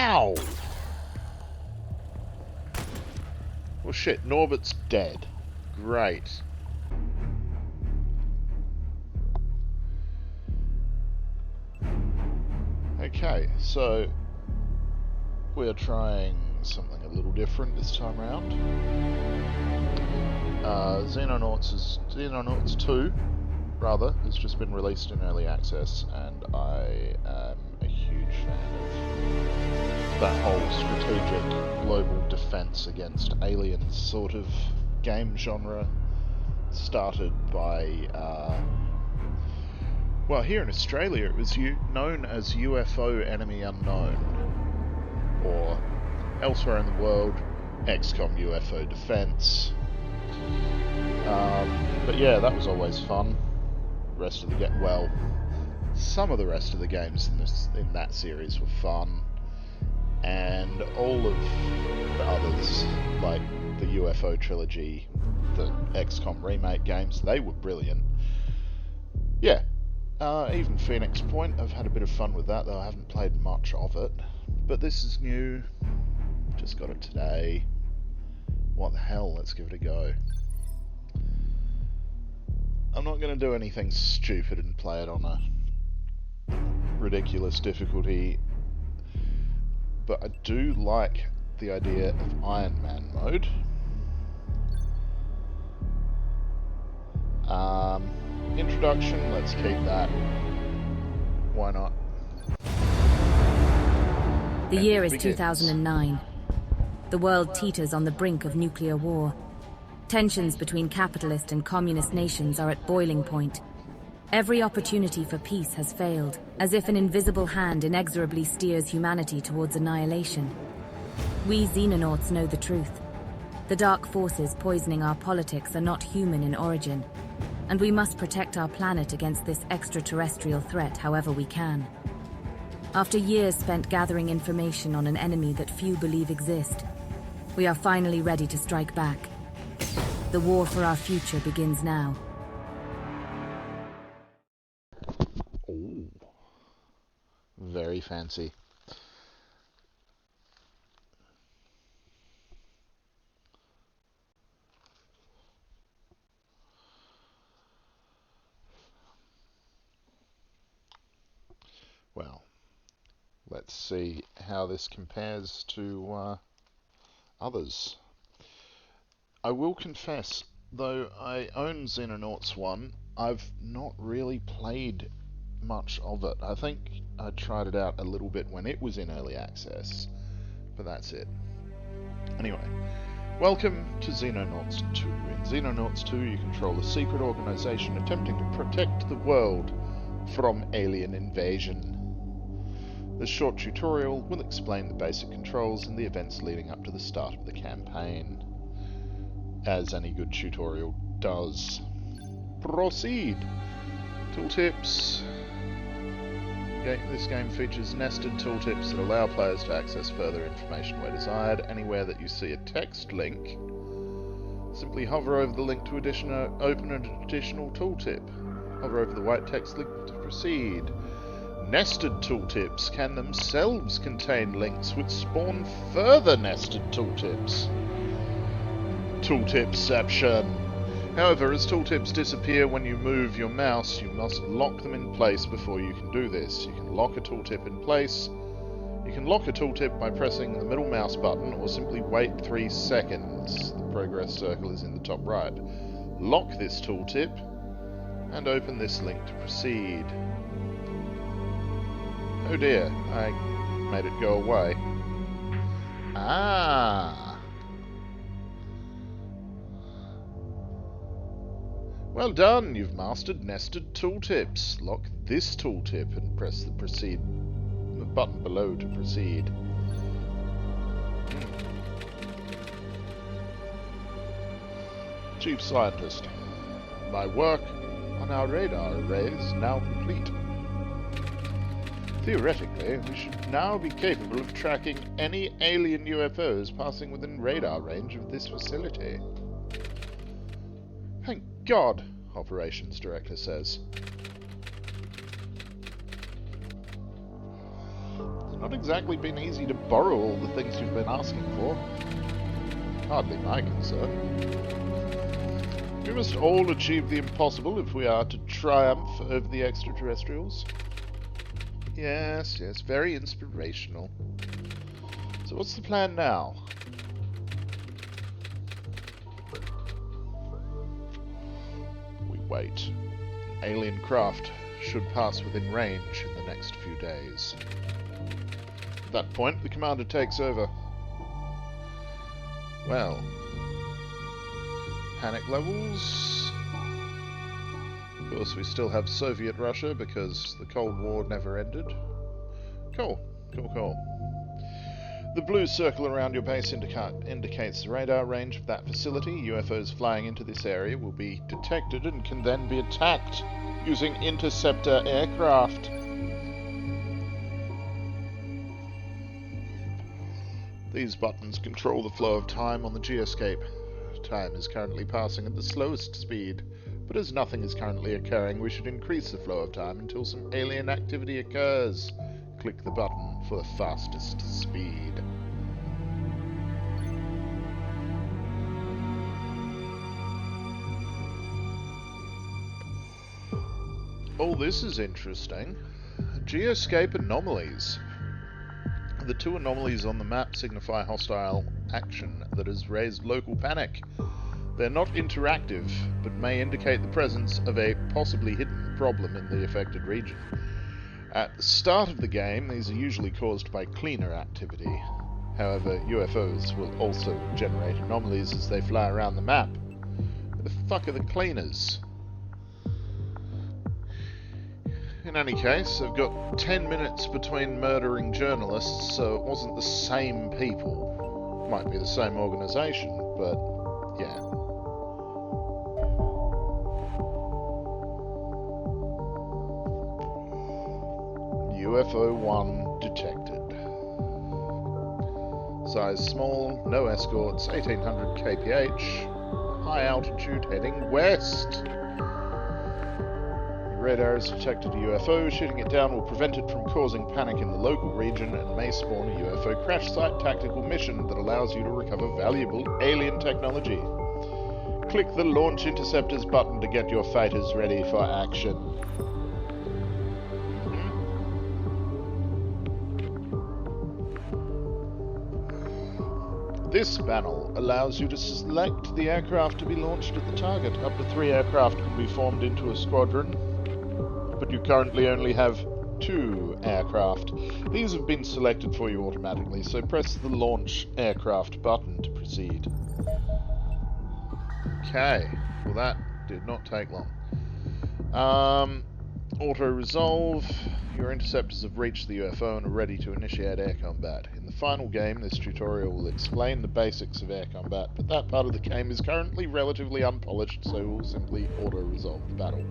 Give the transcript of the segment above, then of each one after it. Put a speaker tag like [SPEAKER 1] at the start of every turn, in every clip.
[SPEAKER 1] Ow! Well shit, Norbert's dead. Great. Okay, so we're trying something a little different this time around. Xenonauts 2, rather, has just been released in early access, and I am a huge fan of that whole strategic global defense against aliens sort of game genre. Started by, well, here in Australia it was known as UFO Enemy Unknown, or elsewhere in the world, XCOM UFO Defense. But yeah, that was always fun. Rest of the well, some of the rest of the games in that series were fun, and all of the others, like the UFO trilogy, the XCOM remake games, they were brilliant. Yeah, even Phoenix Point, I've had a bit of fun with that, though I haven't played much of it. But this is new, just got it today. What the hell, let's give it a go. I'm not going to do anything stupid and play it on a ridiculous difficulty, but I do like the idea of Iron Man mode. Introduction, let's keep that. Why not?
[SPEAKER 2] The year is 2009. The world teeters on the brink of nuclear war. Tensions between capitalist and communist nations are at boiling point. Every opportunity for peace has failed, as if an invisible hand inexorably steers humanity towards annihilation. We Xenonauts know the truth. The dark forces poisoning our politics are not human in origin, and we must protect our planet against this extraterrestrial threat however we can. After years spent gathering information on an enemy that few believe exist, we are finally ready to strike back. The war for our future begins now.
[SPEAKER 1] Ooh. Very fancy. Well, let's see how this compares to others. I will confess, though I own Xenonauts 1, I've not really played much of it. I think I tried it out a little bit when it was in early access, but that's it. Anyway, welcome to Xenonauts 2. In Xenonauts 2 you control a secret organization attempting to protect the world from alien invasion. This short tutorial will explain the basic controls and the events leading up to the start of the campaign, as any good tutorial does. Proceed! Tooltips. This game features nested tooltips that allow players to access further information where desired. Anywhere that you see a text link, simply hover over the link to open an additional tooltip. Hover over the white text link to proceed. Nested tooltips can themselves contain links which spawn further nested tooltips. Tooltipception. However, as tooltips disappear when you move your mouse, you must lock them in place before you can do this. You can lock a tooltip in place. You can lock a tooltip by pressing the middle mouse button or simply wait 3 seconds. The progress circle is in the top right. Lock this tooltip and open this link to proceed. Oh dear, I made it go away. Ah! Well done, you've mastered nested tooltips. Lock this tooltip and press the proceed button below to proceed. Chief Scientist, my work on our radar array is now complete. Theoretically, we should now be capable of tracking any alien UFOs passing within radar range of this facility. Thank God, Operations Director says. Not exactly been easy to borrow all the things you've been asking for. Hardly my concern. We must all achieve the impossible if we are to triumph over the extraterrestrials. Yes, yes, very inspirational. So what's the plan now? We wait. An alien craft should pass within range in the next few days. At that point, the commander takes over. Well, panic levels. Of course, we still have Soviet Russia because the Cold War never ended. Cool, cool, cool. The blue circle around your base indicates the radar range of that facility. UFOs flying into this area will be detected and can then be attacked using interceptor aircraft. These buttons control the flow of time on the geoscape. Time is currently passing at the slowest speed, but as nothing is currently occurring, we should increase the flow of time until some alien activity occurs. Click the button for the fastest speed. Oh, this is interesting. Geoscape anomalies. The two anomalies on the map signify hostile action that has raised local panic. They're not interactive, but may indicate the presence of a possibly hidden problem in the affected region. At the start of the game, these are usually caused by cleaner activity. However, UFOs will also generate anomalies as they fly around the map. Where the fuck are the cleaners? In any case, I've got 10 minutes between murdering journalists, so it wasn't the same people. Might be the same organisation, but yeah. UFO 1 detected. Size small, no escorts, 1800 kph, high altitude heading west. Radar has detected a UFO. Shooting it down will prevent it from causing panic in the local region and may spawn a UFO crash site tactical mission that allows you to recover valuable alien technology. Click the Launch Interceptors button to get your fighters ready for action. This panel allows you to select the aircraft to be launched at the target. Up to 3 aircraft can be formed into a squadron, but you currently only have 2 aircraft. These have been selected for you automatically, so press the Launch Aircraft button to proceed. Okay, well that did not take long. Auto-resolve. Your interceptors have reached the UFO and are ready to initiate air combat. In the final game, this tutorial will explain the basics of air combat, but that part of the game is currently relatively unpolished, so we'll simply auto-resolve the battle.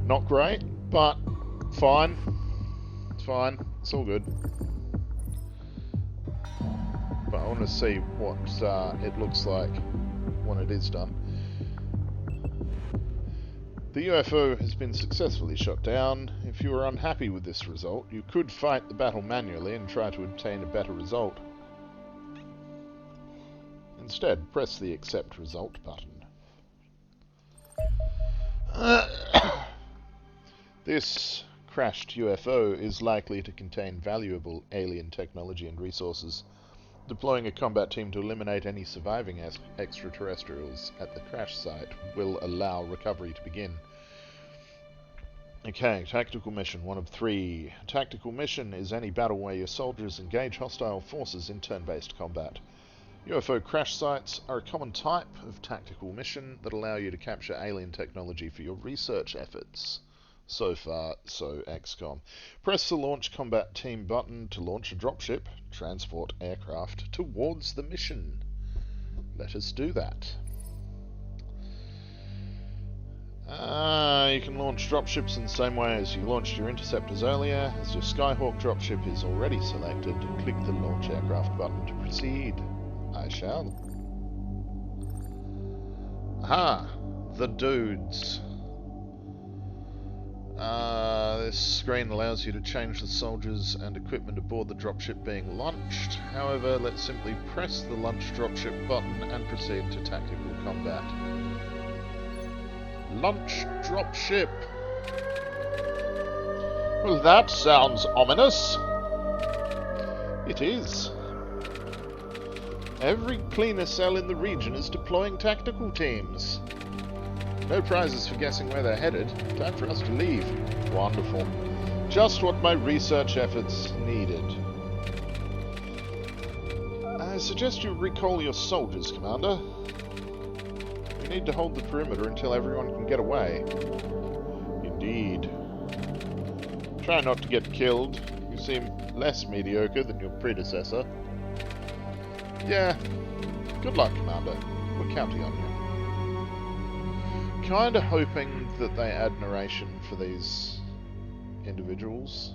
[SPEAKER 1] Not great, but fine. It's fine. It's all good. But I want to see what it looks like when it is done. The UFO has been successfully shot down. If you are unhappy with this result, you could fight the battle manually and try to obtain a better result. Instead, press the Accept Result button. This crashed UFO is likely to contain valuable alien technology and resources. Deploying a combat team to eliminate any surviving extraterrestrials at the crash site will allow recovery to begin. Okay, tactical mission, 1 of 3. Tactical mission is any battle where your soldiers engage hostile forces in turn-based combat. UFO crash sites are a common type of tactical mission that allow you to capture alien technology for your research efforts. So far, so XCOM. Press the Launch Combat Team button to launch a dropship, transport aircraft towards the mission. Let us do that. You can launch dropships in the same way as you launched your interceptors earlier. As your Skyhawk dropship is already selected, click the Launch Aircraft button to proceed. I shall. Aha! The dudes. This screen allows you to change the soldiers and equipment aboard the dropship being launched. However, let's simply press the launch dropship button and proceed to tactical combat. Launch dropship! Well, that sounds ominous. It is. Every cleaner cell in the region is deploying tactical teams. No prizes for guessing where they're headed. Time for us to leave. Wonderful. Just what my research efforts needed. I suggest you recall your soldiers, Commander. We need to hold the perimeter until everyone can get away. Indeed. Try not to get killed. You seem less mediocre than your predecessor. Yeah. Good luck, Commander. We're counting on you. Kinda hoping that they add narration for these individuals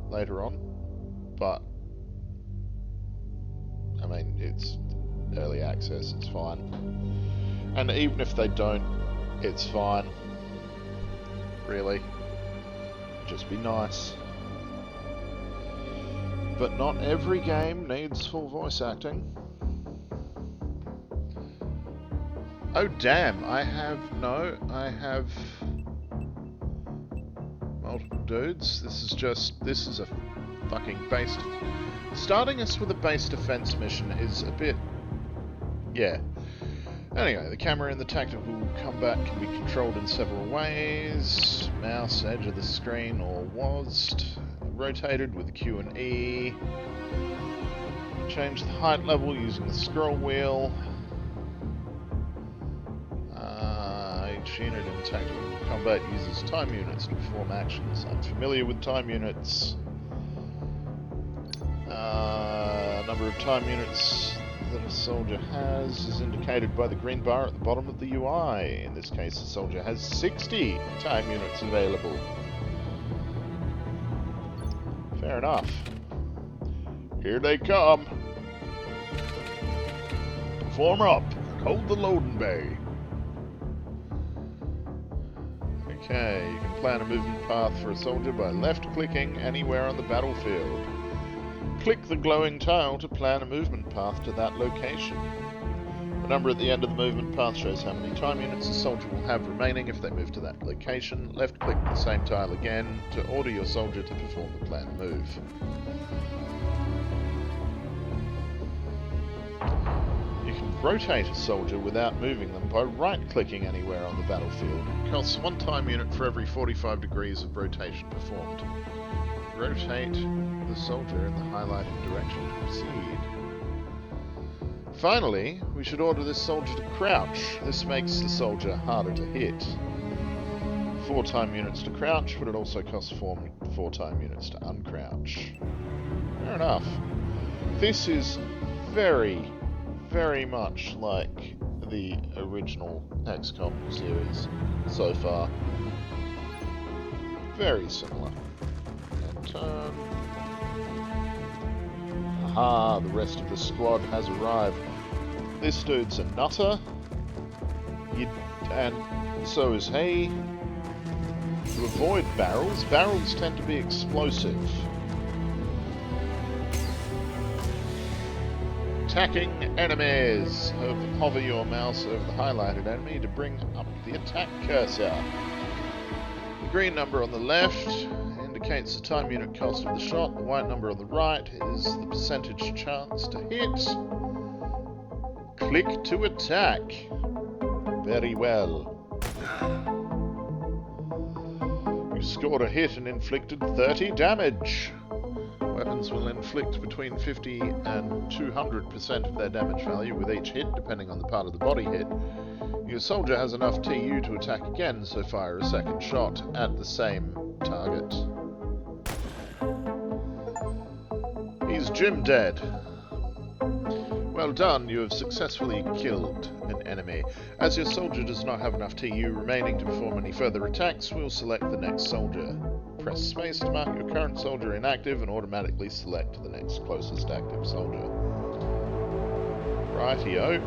[SPEAKER 1] later on, but I mean, it's early access, it's fine. And even if they don't, it's fine. Really. Just be nice. But not every game needs full voice acting. Oh damn, I have multiple dudes. This is a fucking base. Starting us with a base defense mission is a bit, yeah. Anyway, the camera in the tactical combat can be controlled in several ways. Mouse, edge of the screen, or WASD. Rotated with Q and E. Change the height level using the scroll wheel. Each unit in tactical combat uses time units to perform actions. I'm familiar with time units. Number of time units that a soldier has is indicated by the green bar at the bottom of the UI. In this case, the soldier has 60 time units available. Fair enough. Here they come. Form up and hold the loading bay. Okay, you can plan a movement path for a soldier by left-clicking anywhere on the battlefield. Click the glowing tile to plan a movement path to that location. The number at the end of the movement path shows how many time units a soldier will have remaining if they move to that location. Left-click the same tile again to order your soldier to perform the planned move. You can rotate a soldier without moving them by right-clicking anywhere on the battlefield. It costs 1 time unit for every 45 degrees of rotation performed. Rotate the soldier in the highlighted direction to proceed. Finally, we should order this soldier to crouch. This makes the soldier harder to hit. 4 time units to crouch, but it also costs 4 time units to uncrouch. Fair enough. This is very, very much like the original XCOM series so far. Very similar. And turn. Aha, the rest of the squad has arrived. This dude's a nutter. And so is he. To avoid barrels, barrels tend to be explosive. Attacking enemies. Hover your mouse over the highlighted enemy to bring up the attack cursor. The green number on the left indicates the time unit cost of the shot. The white number on the right is the percentage chance to hit. Click to attack. Very well. You scored a hit and inflicted 30 damage. Weapons will inflict between 50 and 200% of their damage value with each hit, depending on the part of the body hit. Your soldier has enough TU to attack again, so fire a second shot at the same target. He's Jim dead. Well done, you have successfully killed an enemy. As your soldier does not have enough TU remaining to perform any further attacks, we'll select the next soldier. Press space to mark your current soldier inactive and automatically select the next closest active soldier. Rightio.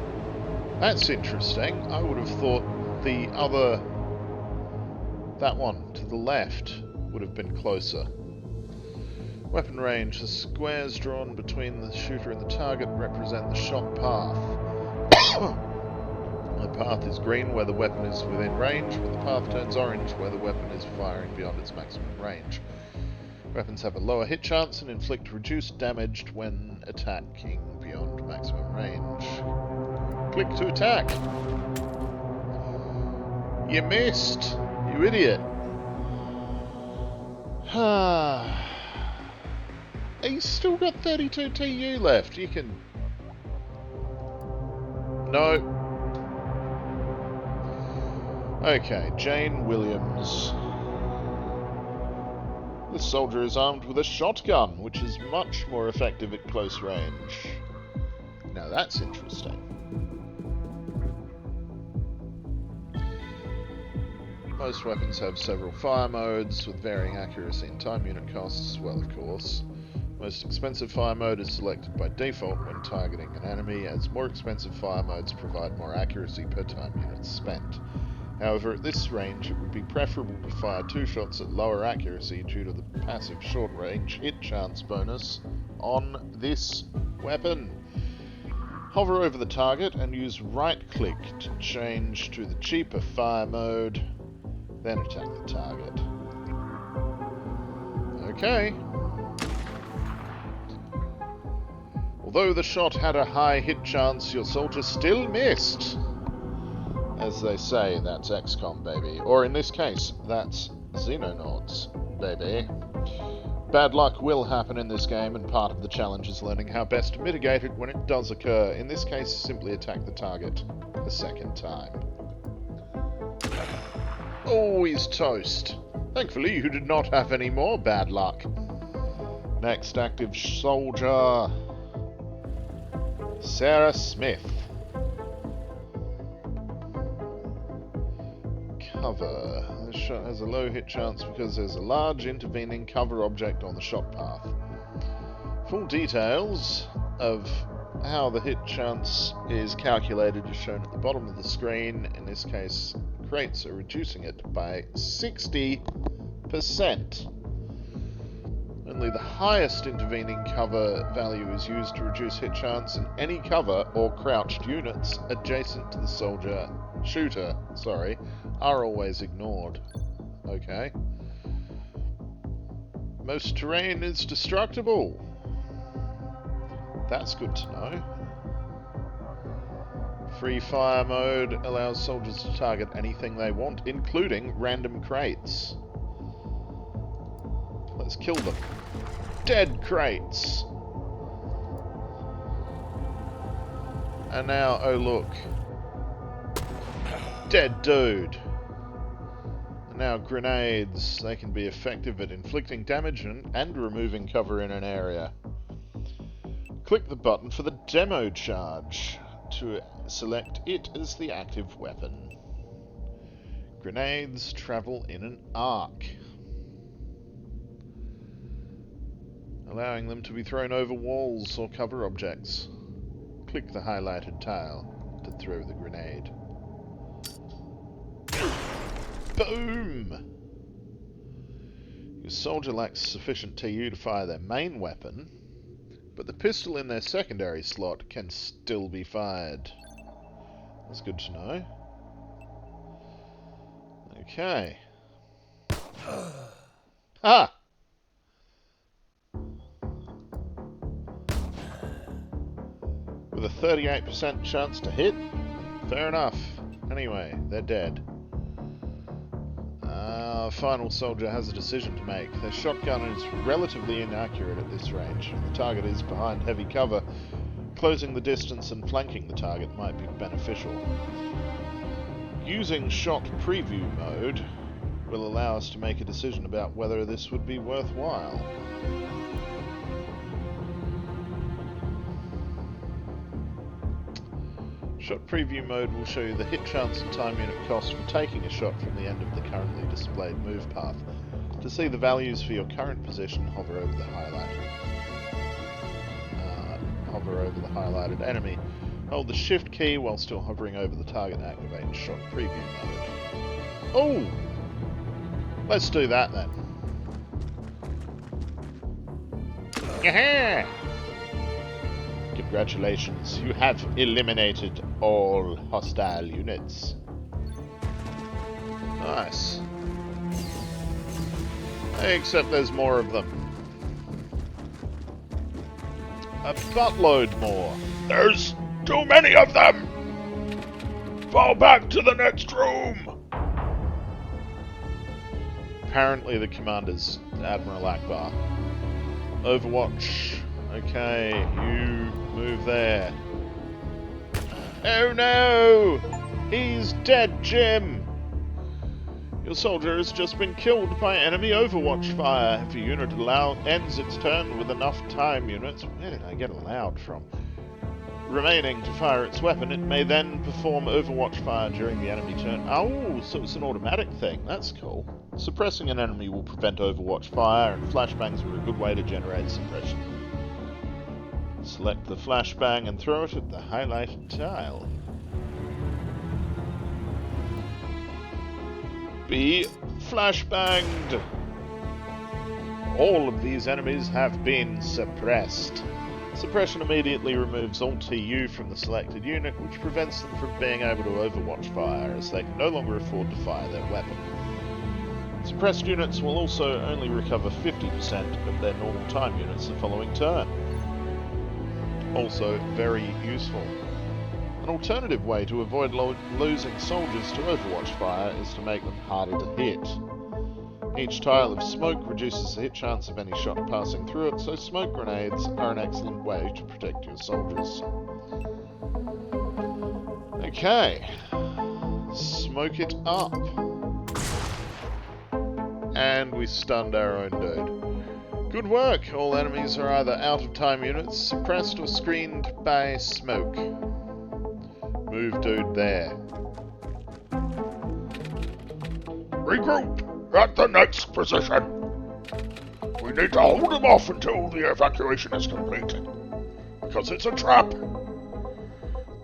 [SPEAKER 1] That's interesting. I would have thought the That one to the left would have been closer. Weapon range. The squares drawn between the shooter and the target represent the shot path. The path is green where the weapon is within range, but the path turns orange where the weapon is firing beyond its maximum range. Weapons have a lower hit chance and inflict reduced damage when attacking beyond maximum range. Click to attack. You missed, you idiot. He's still got 32 TU left. You can... No. Okay, Jane Williams. This soldier is armed with a shotgun, which is much more effective at close range. Now that's interesting. Most weapons have several fire modes with varying accuracy and time unit costs. Well, of course. Most expensive fire mode is selected by default when targeting an enemy, as more expensive fire modes provide more accuracy per time units spent. However, at this range, it would be preferable to fire 2 shots at lower accuracy due to the passive short-range hit chance bonus on this weapon. Hover over the target and use right-click to change to the cheaper fire mode, then attack the target. Okay. Although the shot had a high hit chance, your soldier still missed. As they say, that's XCOM, baby. Or in this case, that's Xenonauts, baby. Bad luck will happen in this game, and part of the challenge is learning how best to mitigate it when it does occur. In this case, simply attack the target a second time. Oh, he's toast. Thankfully, you did not have any more bad luck. Next active soldier... Sarah Smith. Cover. This shot has a low hit chance because there's a large intervening cover object on the shot path. Full details of how the hit chance is calculated is shown at the bottom of the screen. In this case, crates are reducing it by 60%. Only the highest intervening cover value is used to reduce hit chance, and any cover or crouched units adjacent to the shooter, are always ignored. Okay. Most terrain is destructible. That's good to know. Free fire mode allows soldiers to target anything they want, including random crates. Let's kill them. Dead crates! And now, oh look. Dead dude! And now grenades. They can be effective at inflicting damage and removing cover in an area. Click the button for the demo charge to select it as the active weapon. Grenades travel in an arc, allowing them to be thrown over walls or cover objects. Click the highlighted tile to throw the grenade. Boom! Your soldier lacks sufficient TU to fire their main weapon, but the pistol in their secondary slot can still be fired. That's good to know. Okay. Ah! With a 38% chance to hit? Fair enough. Anyway, they're dead. Final soldier has a decision to make. Their shotgun is relatively inaccurate at this range. The target is behind heavy cover. Closing the distance and flanking the target might be beneficial. Using shot preview mode will allow us to make a decision about whether this would be worthwhile. Shot preview mode will show you the hit chance and time unit cost for taking a shot from the end of the currently displayed move path. To see the values for your current position, hover over the highlighted enemy. Hold the shift key while still hovering over the target and activate shot preview mode. Oh! Let's do that then. Yaha! Congratulations, you have eliminated all hostile units. Nice. Except there's more of them. A buttload more.
[SPEAKER 3] There's too many of them! Fall back to the next room!
[SPEAKER 1] Apparently the commander's Admiral Akbar. Overwatch. Okay, you move there. Oh no! He's dead, Jim! Your soldier has just been killed by enemy Overwatch fire. If a unit ends its turn with enough time units... Where did I get allowed from? Remaining to fire its weapon, it may then perform Overwatch fire during the enemy turn. Oh, so it's an automatic thing. That's cool. Suppressing an enemy will prevent Overwatch fire, and flashbangs are a good way to generate suppression. Select the flashbang and throw it at the highlighted tile. Be flashbanged! All of these enemies have been suppressed. Suppression immediately removes all TU from the selected unit, which prevents them from being able to overwatch fire, as they can no longer afford to fire their weapon. Suppressed units will also only recover 50% of their normal time units the following turn. Also very useful. An alternative way to avoid losing soldiers to overwatch fire is to make them harder to hit. Each tile of smoke reduces the hit chance of any shot passing through it, so smoke grenades are an excellent way to protect your soldiers. Okay, smoke it up. And we stunned our own dude. Good work! All enemies are either out of time units, suppressed or screened by smoke. Move dude there.
[SPEAKER 3] Regroup at the next position. We need to hold them off until the evacuation is complete, because it's a trap.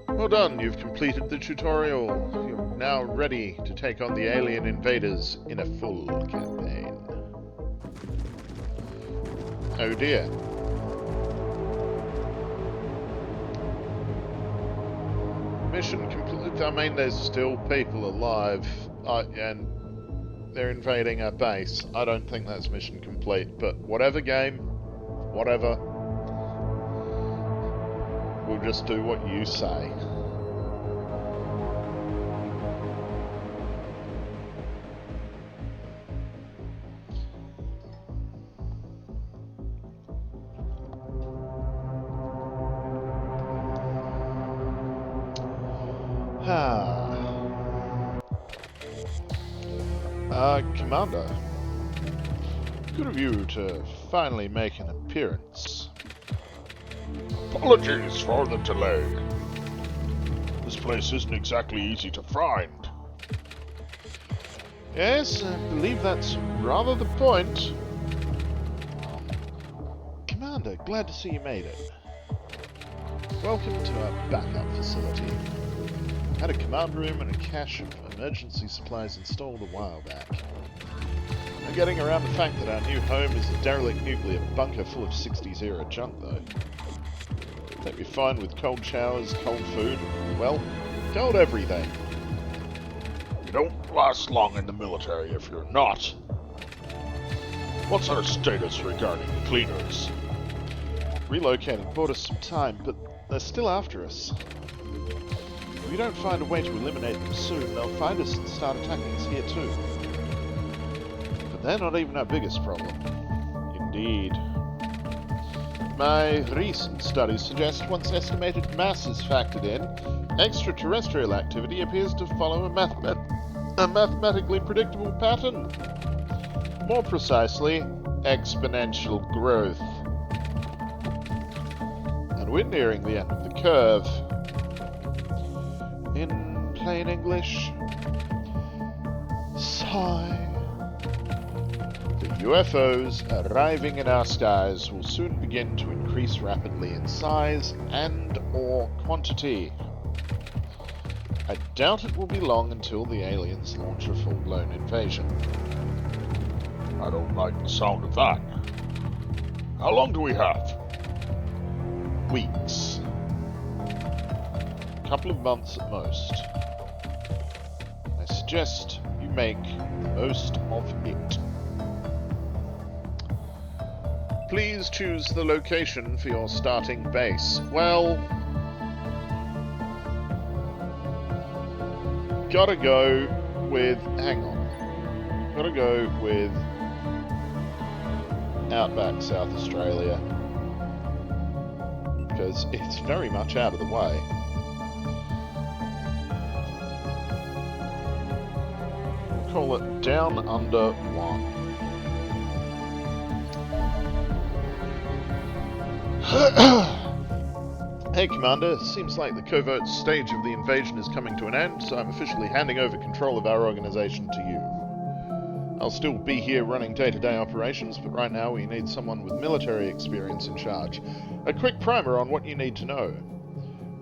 [SPEAKER 1] Well done, you've completed the tutorial. You're now ready to take on the alien invaders in a full campaign. Oh dear. Mission complete. I mean, there's still people alive, and they're invading our base. I don't think that's mission complete, but whatever game, whatever. We'll just do what you say. Commander, good of you to finally make an appearance.
[SPEAKER 3] Apologies for the delay. This place isn't exactly easy to find.
[SPEAKER 1] Yes, I believe that's rather the point. Commander, glad to see you made it. Welcome to our backup facility. Had a command room and a cache of emergency supplies installed a while back. I'm getting around the fact that our new home is a derelict nuclear bunker full of 60s era junk though. Think we're fine with cold showers, cold food, well, cold everything.
[SPEAKER 3] You don't last long in the military if you're not. What's our status regarding the cleaners?
[SPEAKER 1] Relocating bought us some time, but they're still after us. If we don't find a way to eliminate them soon, they'll find us and start attacking us here too. But they're not even our biggest problem. Indeed. My recent studies suggest once estimated mass is factored in, extraterrestrial activity appears to follow a mathematically predictable pattern. More precisely, exponential growth. And we're nearing the end of the curve. In plain English, sigh. The UFOs arriving in our skies will soon begin to increase rapidly in size and/or quantity. I doubt it will be long until the aliens launch a full-blown invasion.
[SPEAKER 3] I don't like the sound of that. How long do we have?
[SPEAKER 1] Weeks. A couple of months at most. I suggest you make the most of it. Please choose the location for your starting base. Well, gotta go with... hang on. Gotta go with Outback, South Australia. Because it's very much out of the way. We'll call it Down Under 1. Hey Commander, seems like the covert stage of the invasion is coming to an end, so I'm officially handing over control of our organization to you. I'll still be here running day-to-day operations, but right now we need someone with military experience in charge. A quick primer on what you need to know.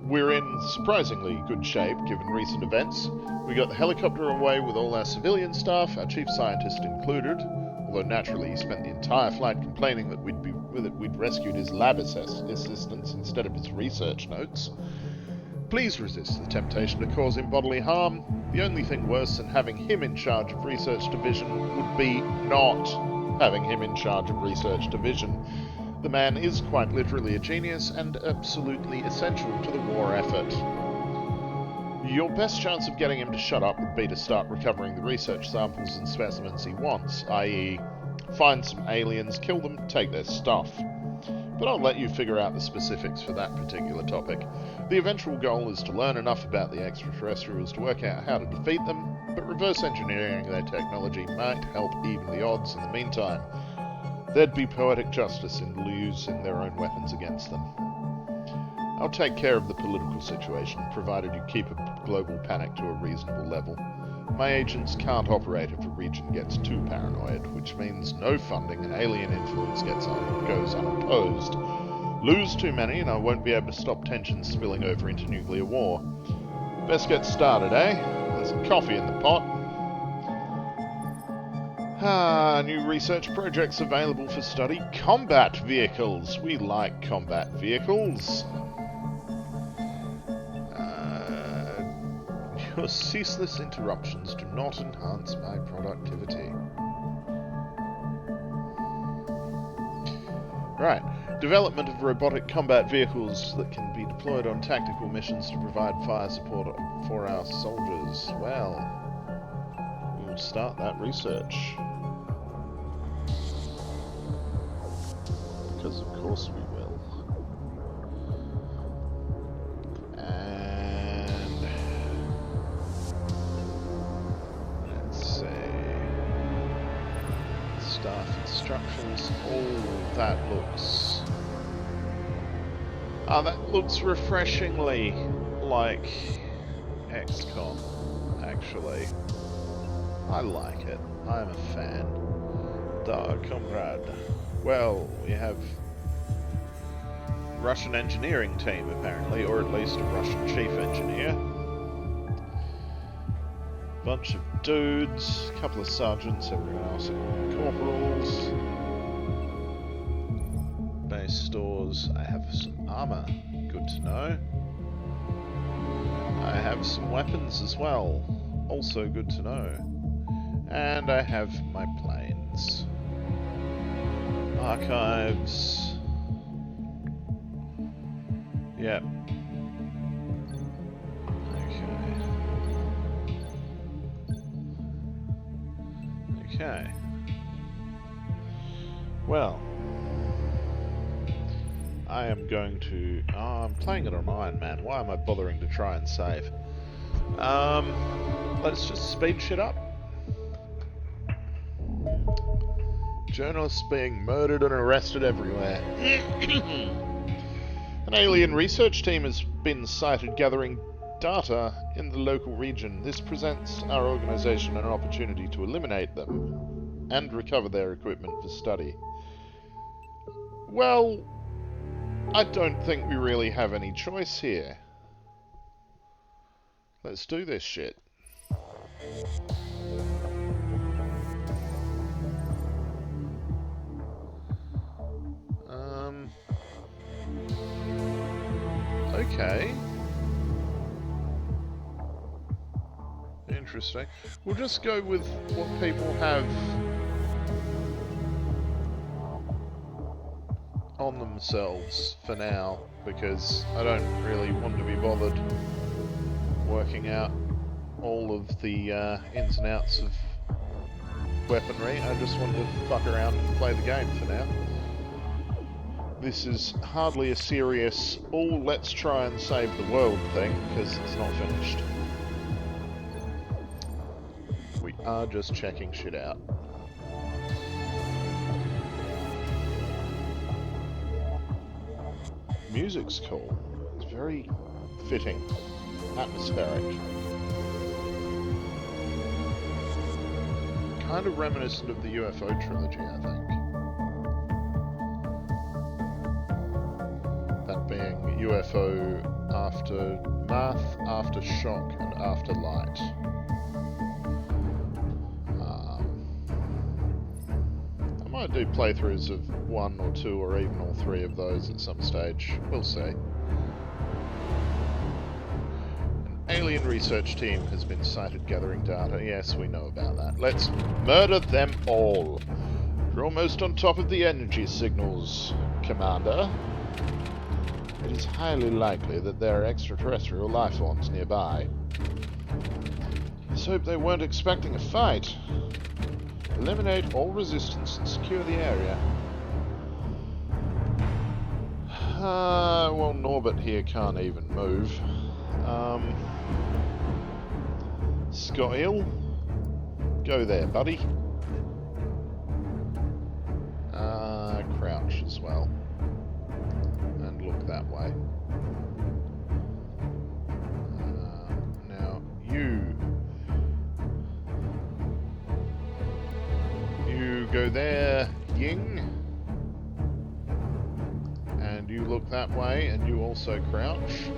[SPEAKER 1] We're in surprisingly good shape, given recent events. We got the helicopter away with all our civilian staff, our chief scientist included, although naturally he spent the entire flight complaining that we'd rescued his lab assistants instead of his research notes. Please resist the temptation to cause him bodily harm. The only thing worse than having him in charge of Research Division would be not having him in charge of Research Division. The man is quite literally a genius and absolutely essential to the war effort. Your best chance of getting him to shut up would be to start recovering the research samples and specimens he wants, i.e. find some aliens, kill them, take their stuff. But I'll let you figure out the specifics for that particular topic. The eventual goal is to learn enough about the extraterrestrials to work out how to defeat them, but reverse engineering their technology might help even the odds in the meantime. There'd be poetic justice in using their own weapons against them. I'll take care of the political situation, provided you keep a global panic to a reasonable level. My agents can't operate if a region gets too paranoid, which means no funding and alien influence goes unopposed. Lose too many and I won't be able to stop tensions spilling over into nuclear war. Best get started, eh? There's some coffee in the pot. New research projects available for study. Combat vehicles. We like combat vehicles. Your ceaseless interruptions do not enhance my productivity. Right. Development of robotic combat vehicles that can be deployed on tactical missions to provide fire support for our soldiers. Well, we'll start that research. Because of course we will. And let's see. Staff instructions. Oh, that looks... that looks refreshingly like XCOM, actually. I like it. I'm a fan. Da, comrade. Well, we have Russian engineering team, apparently, or at least a Russian chief engineer. Bunch of dudes, a couple of sergeants, everyone else are corporals. Base stores, I have some armor, good to know. I have some weapons as well, also good to know. And I have my planes. Archives. Yep. Okay. Well, I am going to... Oh, I'm playing it on Iron Man. Why am I bothering to try and save? Let's just speed shit up. Journalists being murdered and arrested everywhere. An alien research team has been sighted gathering data in the local region. This presents our organization an opportunity to eliminate them and recover their equipment for study. Well, I don't think we really have any choice here. Let's do this shit. Okay. Interesting. We'll just go with what people have on themselves for now, because I don't really want to be bothered working out all of the ins and outs of weaponry. I just want to fuck around and play the game for now. This is hardly a serious, oh, let's try and save the world thing, because it's not finished. We are just checking shit out. Music's cool. It's very fitting. Atmospheric. Kind of reminiscent of the UFO trilogy, I think. That being UFO Aftermath, Aftershock, and Afterlight. I might do playthroughs of 1 or 2 or even all 3 of those at some stage. We'll see. An alien research team has been sighted gathering data. Yes, we know about that. Let's murder them all. You're almost on top of the energy signals, Commander. It is highly likely that there are extraterrestrial life forms nearby. Let's hope they weren't expecting a fight. Eliminate all resistance and secure the area. Well, Norbert here can't even move. Scottill, go there, buddy. Crouch as well. And look that way. Now, you go there, Ying. And you look that way, and you also crouch.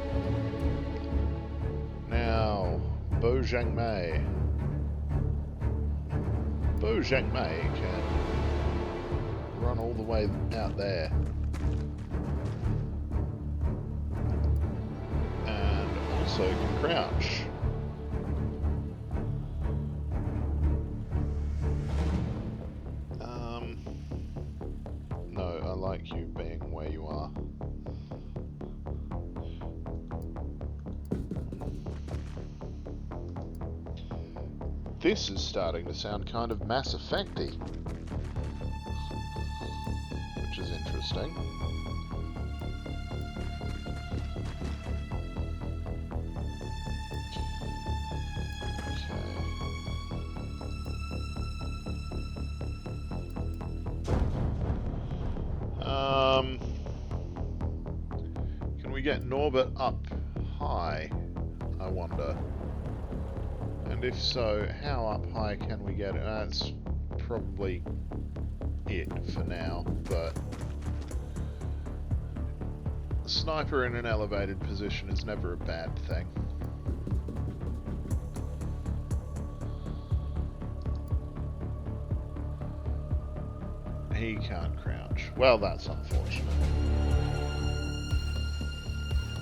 [SPEAKER 1] Now, Bo Jiangmei. Bo Jiangmei can run all the way out there. And also can crouch. No, I like you being where you are. This is starting to sound kind of Mass Effect-y, which is interesting. Can we get Norbert up high, I wonder? And if so, how up high can we get it? That's probably it for now, but a sniper in an elevated position is never a bad thing. He can't crouch. Well, that's unfortunate.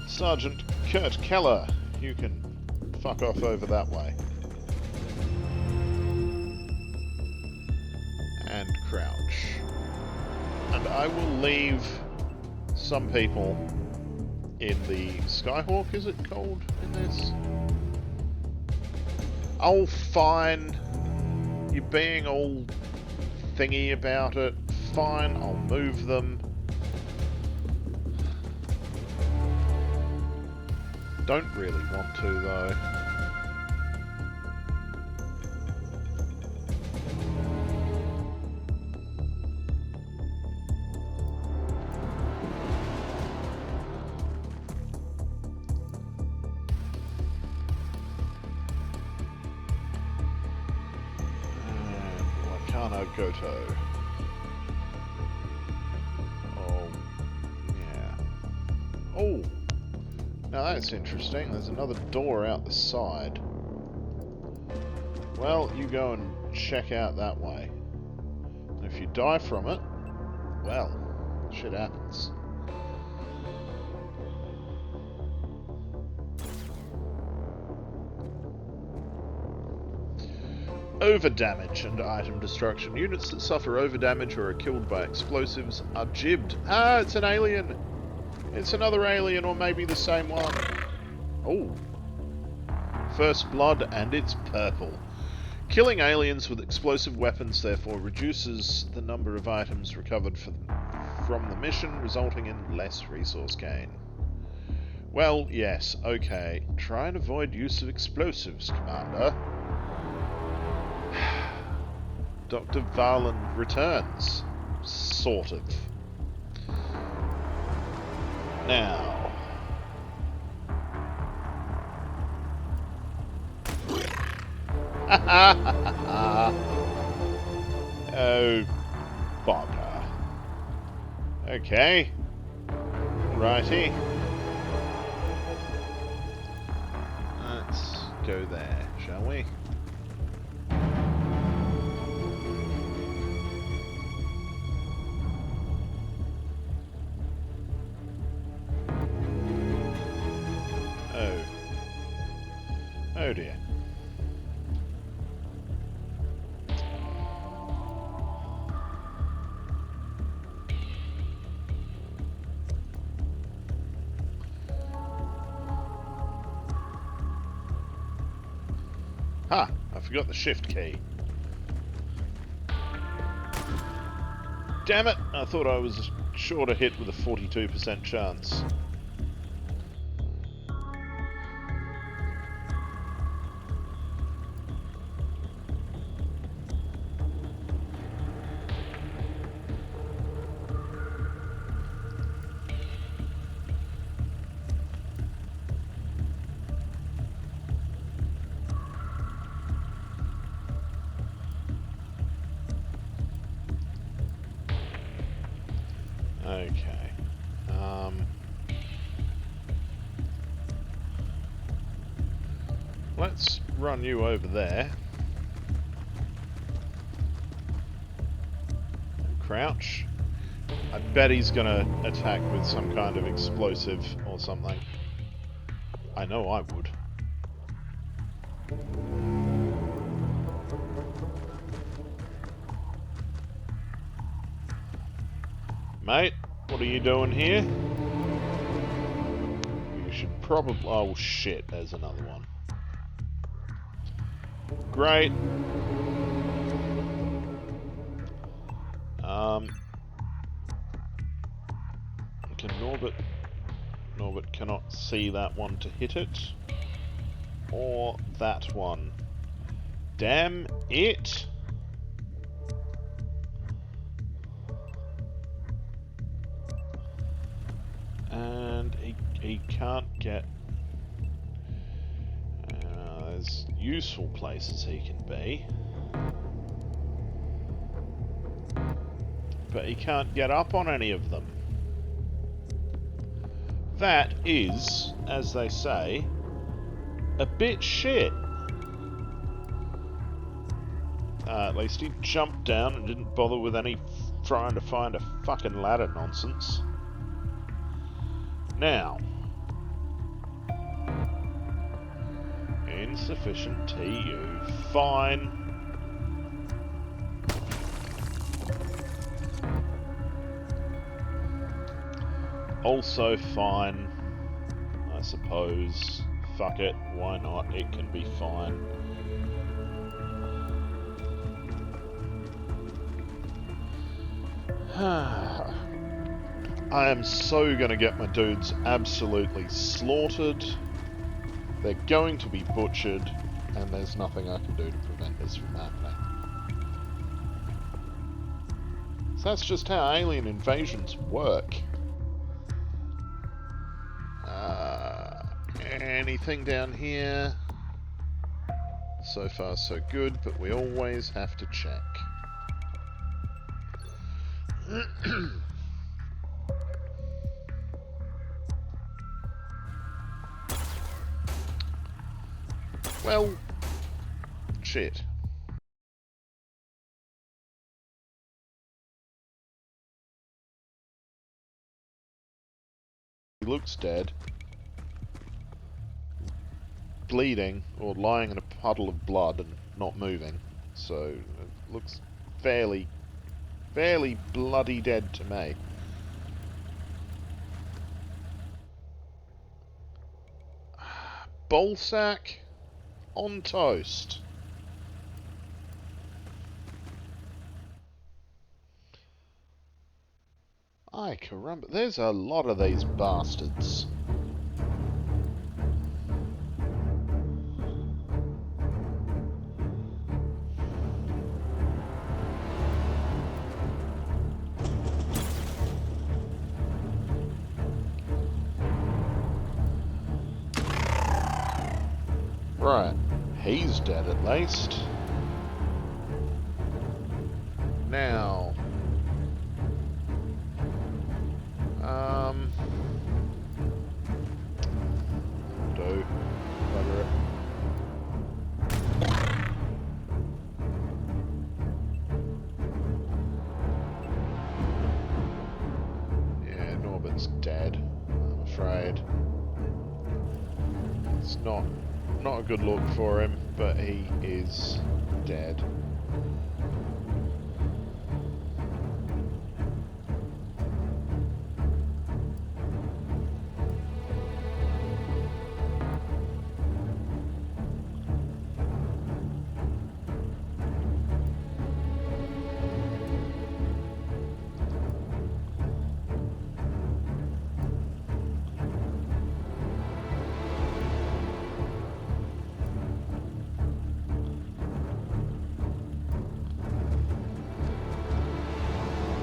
[SPEAKER 1] Sergeant Kurt Keller, you can fuck off over that way. And crouch. And I will leave some people in the Skyhawk, is it called in this? Oh, fine. You're being all thingy about it. Fine, I'll move them. Don't really want to, though. Goto. Oh, yeah. Oh! Now that's interesting. There's another door out the side. Well, you go and check out that way. And if you die from it, well, shit happens. Overdamage and item destruction. Units that suffer overdamage or are killed by explosives are jibbed. Ah, it's an alien! It's another alien, or maybe the same one. Oh. First blood, and it's purple. Killing aliens with explosive weapons therefore reduces the number of items recovered from the mission, resulting in less resource gain. Well, yes, okay. Try and avoid use of explosives, Commander. Dr. Valen returns. Sort of. Now. Oh, bugger. Okay. Righty. Let's go there, shall we? Oh dear. Ha! I forgot the shift key. Damn it! I thought I was sure to hit with a 42% chance. Okay. Let's run you over there. And crouch. I bet he's gonna attack with some kind of explosive or something. I know I would. Mate, what are you doing here? You should probably... Oh shit, there's another one. Great. Can Norbert... Norbert cannot see that one to hit it. Or that one. Damn it! And he can't get... there's useful places he can be. But he can't get up on any of them. That is, as they say, a bit shit. At least he jumped down and didn't bother with any trying to find a fucking ladder nonsense. Now. Insufficient TU. Fine. Also fine, I suppose. Fuck it, why not? It can be fine. I am so gonna get my dudes absolutely slaughtered. They're going to be butchered, and there's nothing I can do to prevent this from happening. So that's just how alien invasions work. Anything down here? So far so good, but we always have to check. Well, shit. He looks dead. Bleeding, or lying in a puddle of blood and not moving. so it looks fairly bloody dead to me. Ballsack on toast. Ay, caramba, there's a lot of these bastards. Right, he's dead at least. Now, do bugger it. Yeah, Norbert's dead, I'm afraid. It's not a good look for him, but he is dead.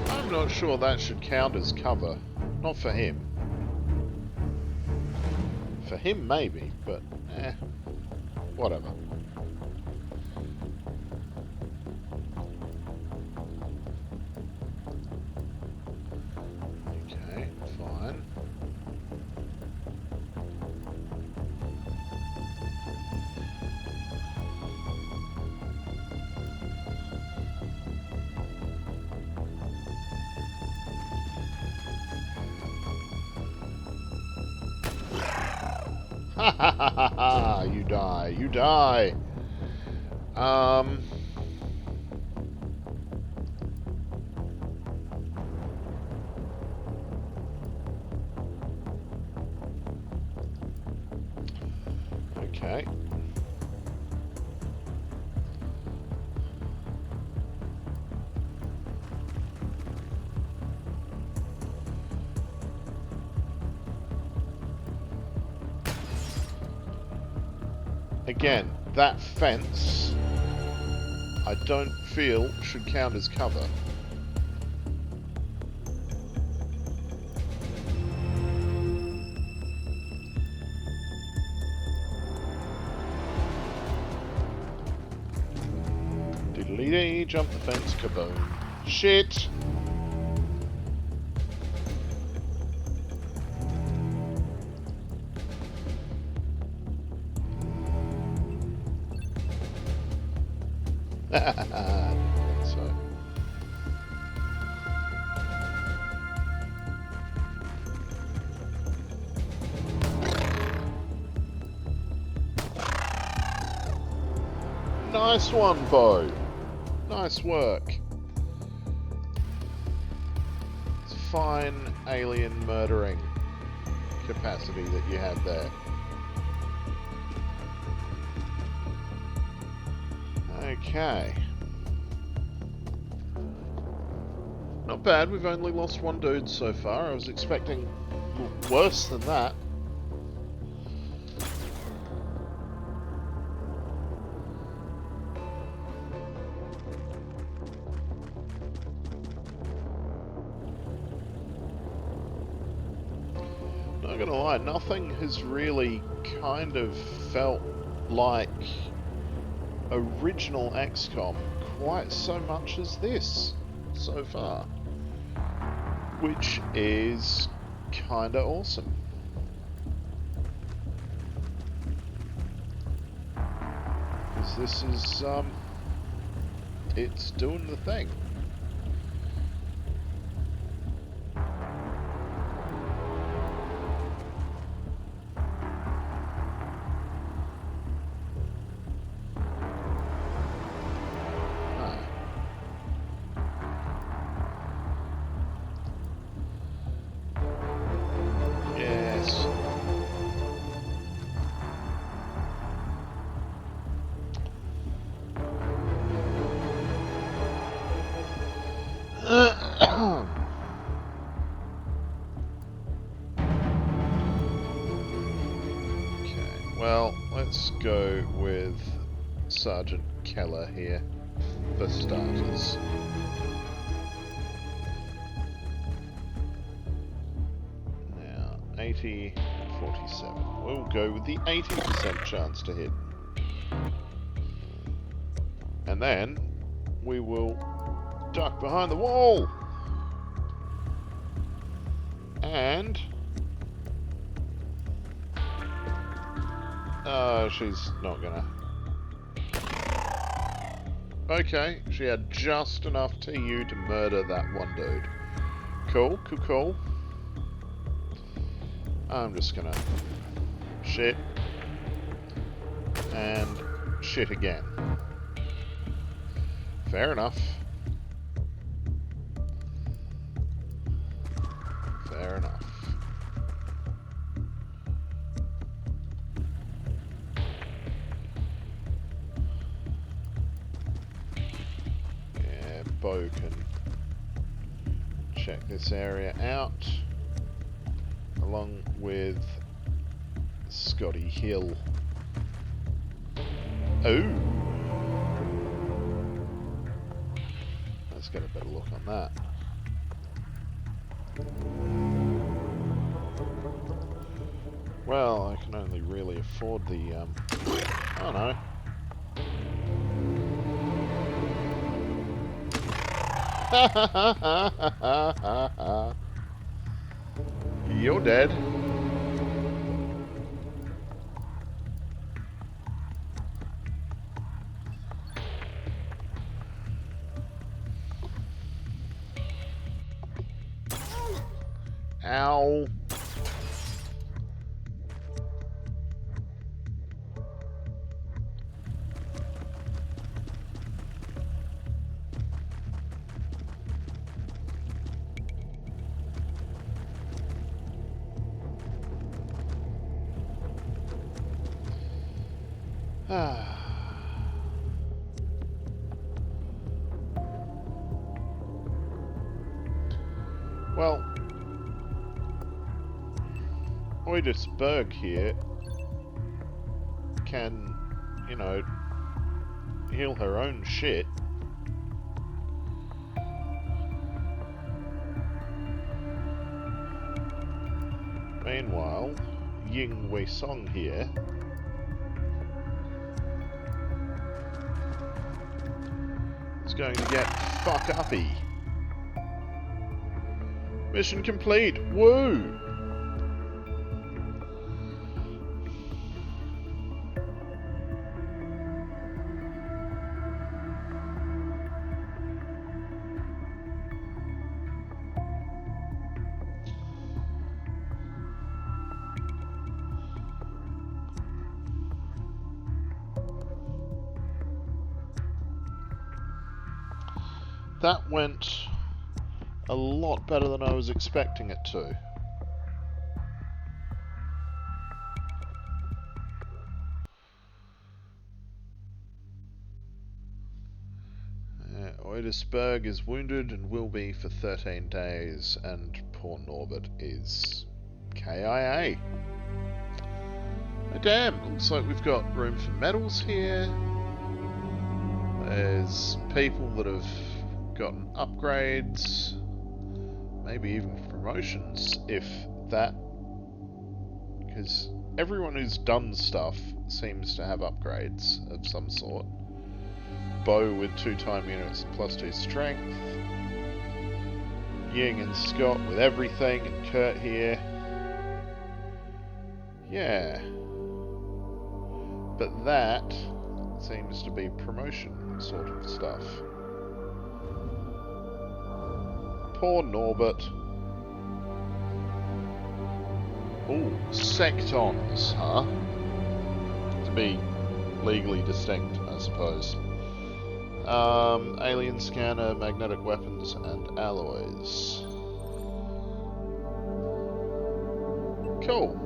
[SPEAKER 1] I'm not sure that should count as cover. Not for him. For him, maybe, but whatever. Okay, fine. Ha ha ha ha ha! You die, you die! Okay. Again, that fence, I don't feel should count as cover. Diddly-dee, jump the fence, kaboom. Shit! So. Nice one, Bo. Nice work. It's fine alien murdering capacity that you had there. Okay. Not bad, we've only lost one dude so far. I was expecting worse than that. Not gonna lie, nothing has really kind of felt like original XCOM quite so much as this so far, which is kinda awesome. Because this is it's doing the thing. let's go with Sergeant Keller here, for starters. Now, 80, 47. We'll go with the 80% chance to hit. And then, we will duck behind the wall! And... she's not gonna... Okay, she had just enough TU to murder that one dude. Cool, cool, cool. I'm just gonna... shit. And shit again. Fair enough. Fair enough. Yeah, Bo can check this area out, along with Scotty Hill. Oh! Let's get a better look on that. Well, I can only really afford the, oh no. You're dead. Ow. Well, Oidisberg here can, you know, heal her own shit. Meanwhile, Ying Wei Song here is going to get fuck-uppy. Mission complete! Woo! That went a lot better than I was expecting it to. Oidisberg is wounded and will be for 13 days, and poor Norbert is KIA. Oh, damn, looks like we've got room for medals here. There's people that have gotten upgrades, maybe even promotions, if that, because everyone who's done stuff seems to have upgrades of some sort. Bo with 2 time units plus 2 strength, Ying and Scott with everything, and Kurt here. Yeah, but that seems to be promotion sort of stuff. Poor Norbert. Ooh, sectons, huh? To be legally distinct, I suppose. Alien scanner, magnetic weapons, and alloys. Cool.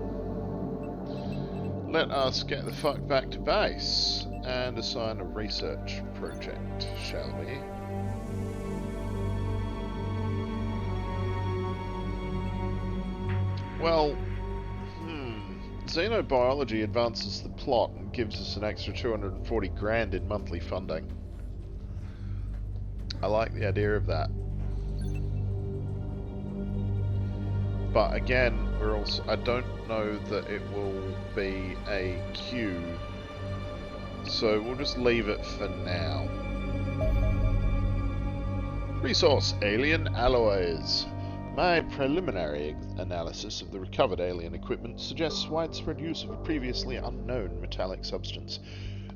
[SPEAKER 1] Let us get the fuck back to base and assign a research project, shall we? Well, xenobiology advances the plot and gives us an extra 240 grand in monthly funding. I like the idea of that. But again, I don't know that it will be a queue, so we'll just leave it for now. Resource: alien alloys. My preliminary analysis of the recovered alien equipment suggests widespread use of a previously unknown metallic substance.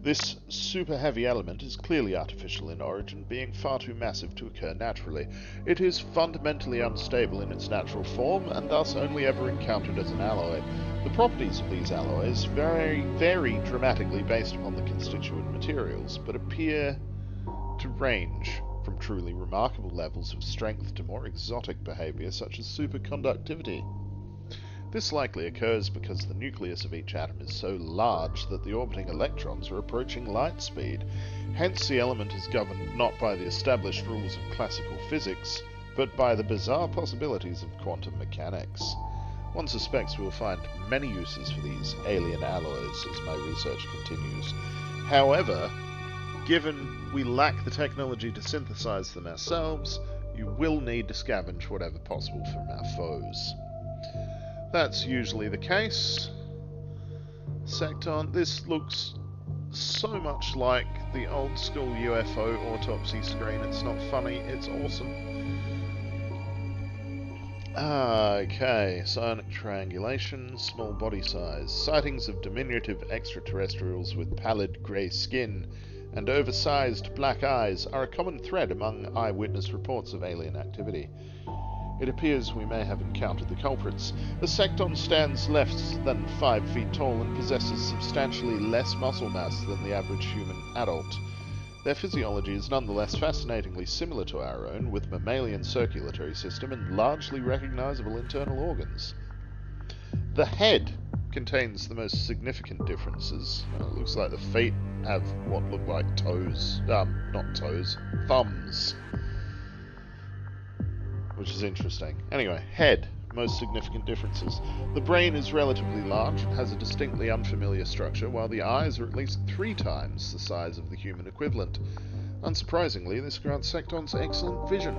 [SPEAKER 1] This super-heavy element is clearly artificial in origin, being far too massive to occur naturally. It is fundamentally unstable in its natural form, and thus only ever encountered as an alloy. The properties of these alloys vary dramatically based upon the constituent materials, but appear to range from truly remarkable levels of strength to more exotic behavior, such as superconductivity. This likely occurs because the nucleus of each atom is so large that the orbiting electrons are approaching light speed. Hence, the element is governed not by the established rules of classical physics, but by the bizarre possibilities of quantum mechanics. One suspects we will find many uses for these alien alloys as my research continues. However, given we lack the technology to synthesize them ourselves, you will need to scavenge whatever possible from our foes. That's usually the case. Secton, this looks so much like the old school UFO autopsy screen. It's not funny, it's awesome. Okay, psionic triangulation, small body size. Sightings of diminutive extraterrestrials with pallid grey skin and oversized black eyes are a common thread among eyewitness reports of alien activity. It appears we may have encountered the culprits. The Secton stands less than 5 feet tall and possesses substantially less muscle mass than the average human adult. Their physiology is nonetheless fascinatingly similar to our own, with mammalian circulatory system and largely recognizable internal organs. The head contains the most significant differences. It looks like the feet have what look like toes. Not toes, thumbs. Which is interesting. Anyway, head. Most significant differences. The brain is relatively large and has a distinctly unfamiliar structure, while the eyes are at least 3 times the size of the human equivalent. Unsurprisingly, this grants Sectons excellent vision.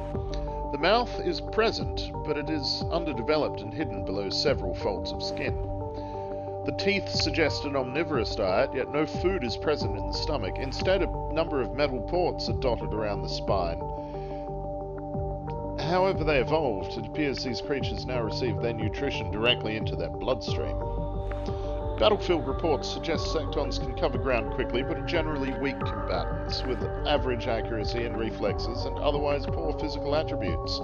[SPEAKER 1] The mouth is present, but it is underdeveloped and hidden below several folds of skin. The teeth suggest an omnivorous diet, yet no food is present in the stomach. Instead, a number of metal ports are dotted around the spine. However they evolved, it appears these creatures now receive their nutrition directly into their bloodstream. Battlefield reports suggest Sectons can cover ground quickly, but are generally weak combatants, with average accuracy and reflexes and otherwise poor physical attributes.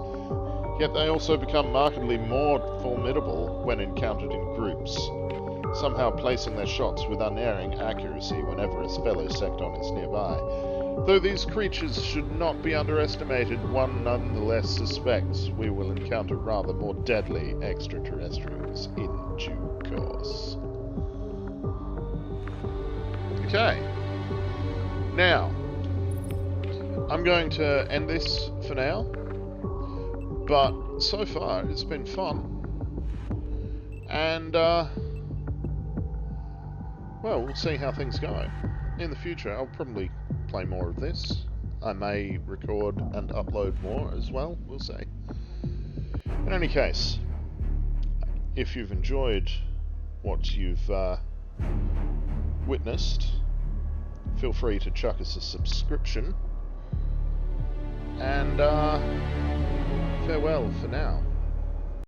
[SPEAKER 1] Yet they also become markedly more formidable when encountered in groups, somehow placing their shots with unerring accuracy whenever a fellow Secton is nearby. Though these creatures should not be underestimated, one nonetheless suspects we will encounter rather more deadly extraterrestrials in due course. Okay. Now, I'm going to end this for now, but so far it's been fun. And, well, we'll see how things go. In the future, I'll probably play more of this. I may record and upload more as well, we'll see. In any case, if you've enjoyed what you've witnessed, feel free to chuck us a subscription, and farewell for now.